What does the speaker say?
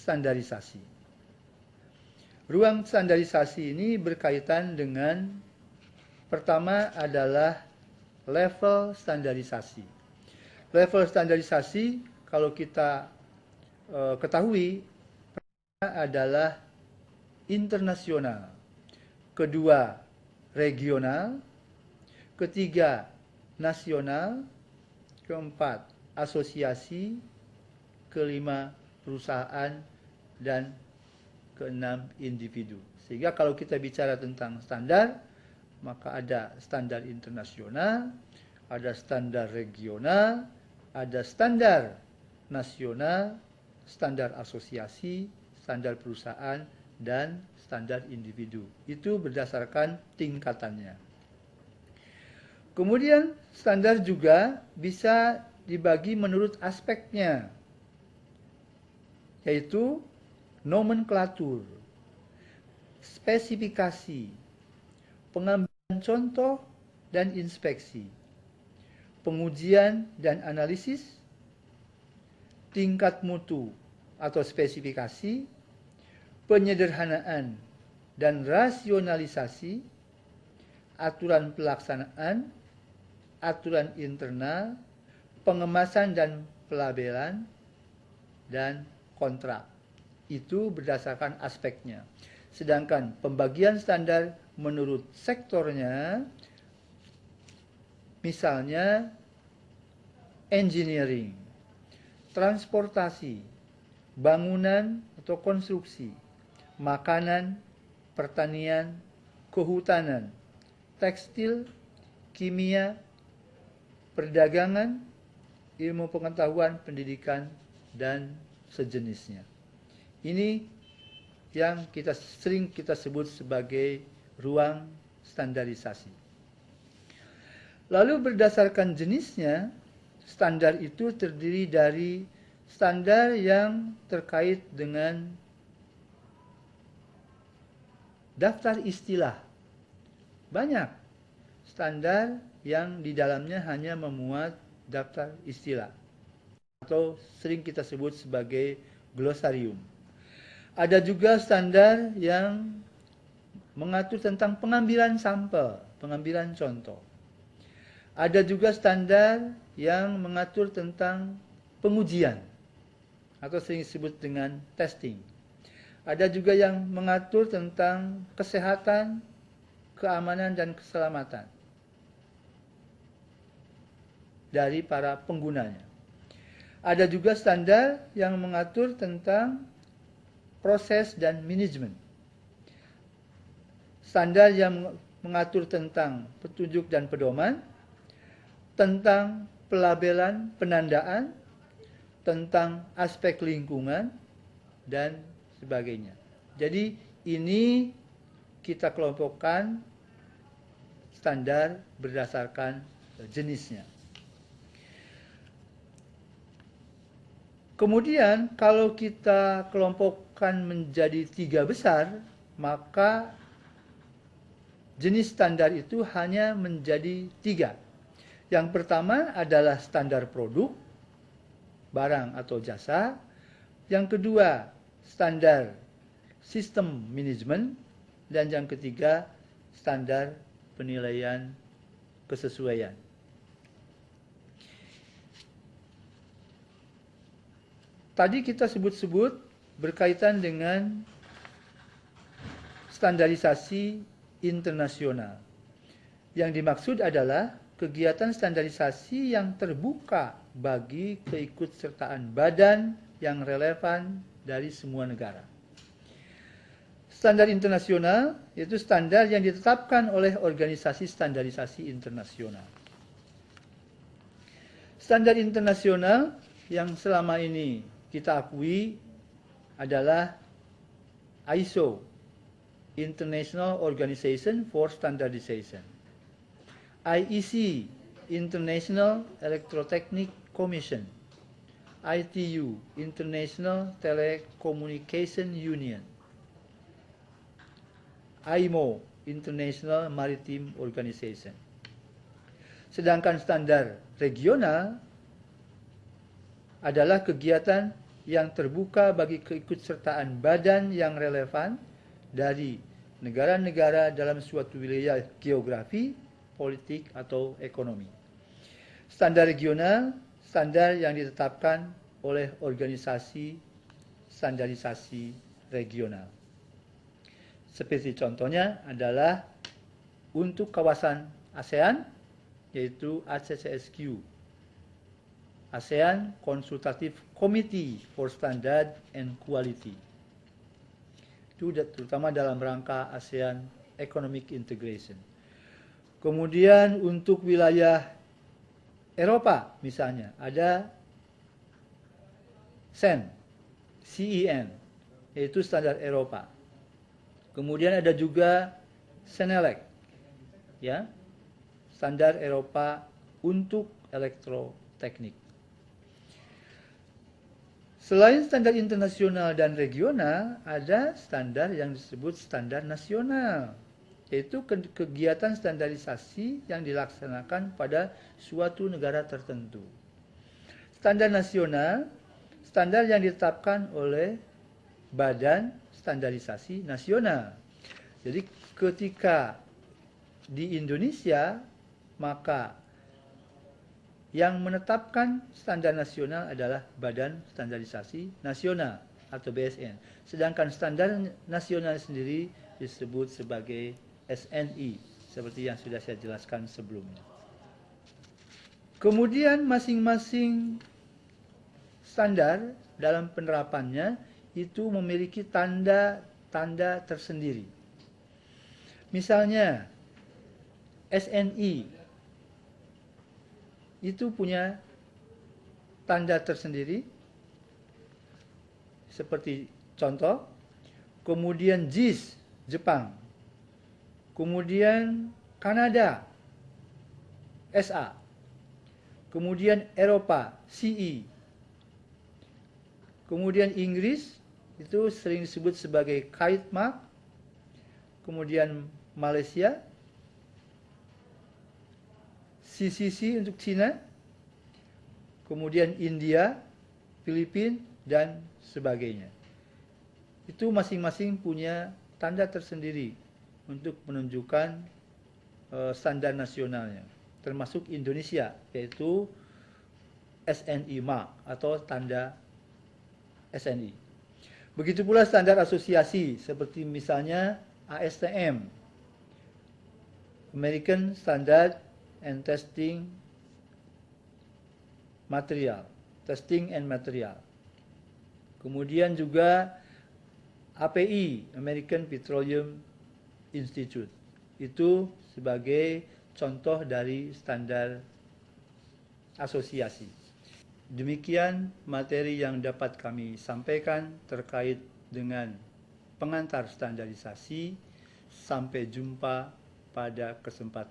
standarisasi. Ruang standarisasi ini berkaitan dengan pertama adalah level standarisasi. Level standarisasi kalau kita ketahui adalah internasional, kedua regional, ketiga nasional, keempat asosiasi, kelima perusahaan, dan keenam individu. Sehingga kalau kita bicara tentang standar, maka ada standar internasional, ada standar regional, ada standar nasional, standar asosiasi, standar perusahaan, dan standar individu. Itu berdasarkan tingkatannya. Kemudian standar juga bisa dibagi menurut aspeknya, yaitu nomenklatur, spesifikasi, pengambilan contoh dan inspeksi, pengujian dan analisis, tingkat mutu atau spesifikasi, penyederhanaan dan rasionalisasi, aturan pelaksanaan, aturan internal, pengemasan dan pelabelan, dan kontrak. Itu berdasarkan aspeknya. Sedangkan pembagian standar menurut sektornya, misalnya engineering, transportasi, bangunan atau konstruksi, makanan, pertanian, kehutanan, tekstil, kimia, perdagangan, ilmu pengetahuan, pendidikan, dan sejenisnya. Ini yang sering kita sebut sebagai ruang standarisasi. Lalu berdasarkan jenisnya, standar itu terdiri dari standar yang terkait dengan daftar istilah. Banyak standar yang di dalamnya hanya memuat daftar istilah, atau sering kita sebut sebagai glosarium. Ada juga standar yang mengatur tentang pengambilan sampel, pengambilan contoh. Ada juga standar yang mengatur tentang pengujian, atau sering disebut dengan testing. Ada juga yang mengatur tentang kesehatan, keamanan, dan keselamatan dari para penggunanya. Ada juga standar yang mengatur tentang proses dan manajemen. Standar yang mengatur tentang petunjuk dan pedoman, tentang pelabelan penandaan, tentang aspek lingkungan, dan sebagainya. Jadi ini kita kelompokkan standar berdasarkan jenisnya. Kemudian kalau kita kelompokkan menjadi 3 besar, maka jenis standar itu hanya menjadi 3. Yang pertama adalah standar produk, barang atau jasa. Yang kedua, standar sistem manajemen. Dan yang ketiga, standar penilaian kesesuaian. Tadi kita sebut-sebut berkaitan dengan standarisasi internasional. Yang dimaksud adalah kegiatan standarisasi yang terbuka bagi keikutsertaan badan yang relevan dari semua negara. Standar internasional yaitu standar yang ditetapkan oleh organisasi standarisasi internasional. Standar internasional yang selama ini kita akui adalah ISO, International Organization for Standardization. IEC, International Electrotechnic Commission. ITU, International Telecommunication Union. IMO, International Maritime Organization. Sedangkan standar regional adalah kegiatan yang terbuka bagi keikutsertaan badan yang relevan dari negara-negara dalam suatu wilayah geografi, politik, atau ekonomi. Standar regional, standar yang ditetapkan oleh organisasi standarisasi regional. Seperti contohnya adalah untuk kawasan ASEAN, yaitu ACCSQ, ASEAN Consultative Committee for Standard and Quality. Itu terutama dalam rangka ASEAN Economic Integration. Kemudian untuk wilayah Eropa misalnya ada CEN, yaitu standar Eropa. Kemudian ada juga CENELEC, ya, standar Eropa untuk elektroteknik. Selain standar internasional dan regional, ada standar yang disebut standar nasional, yaitu kegiatan standarisasi yang dilaksanakan pada suatu negara tertentu. Standar nasional, standar yang ditetapkan oleh Badan Standarisasi Nasional. Jadi ketika di Indonesia, maka yang menetapkan standar nasional adalah Badan Standarisasi Nasional atau BSN. Sedangkan standar nasional sendiri disebut sebagai SNI, seperti yang sudah saya jelaskan sebelumnya. Kemudian masing-masing standar dalam penerapannya itu memiliki tanda-tanda tersendiri. Misalnya, SNI itu punya tanda tersendiri, seperti contoh, kemudian JIS, Jepang, kemudian Kanada, SA, kemudian Eropa, CE, kemudian Inggris, itu sering disebut sebagai kite mark, kemudian Malaysia, CCC untuk Cina, kemudian India, Filipina, dan sebagainya. Itu masing-masing punya tanda tersendiri untuk menunjukkan standar nasionalnya, termasuk Indonesia, yaitu SNI Mark atau tanda SNI. Begitu pula standar asosiasi, seperti misalnya ASTM, American Standard and Testing Material, Testing and Material. Kemudian juga API, American Petroleum Institute. Itu sebagai contoh dari standar asosiasi. Demikian materi yang dapat kami sampaikan terkait dengan pengantar standarisasi. Sampai jumpa pada kesempatan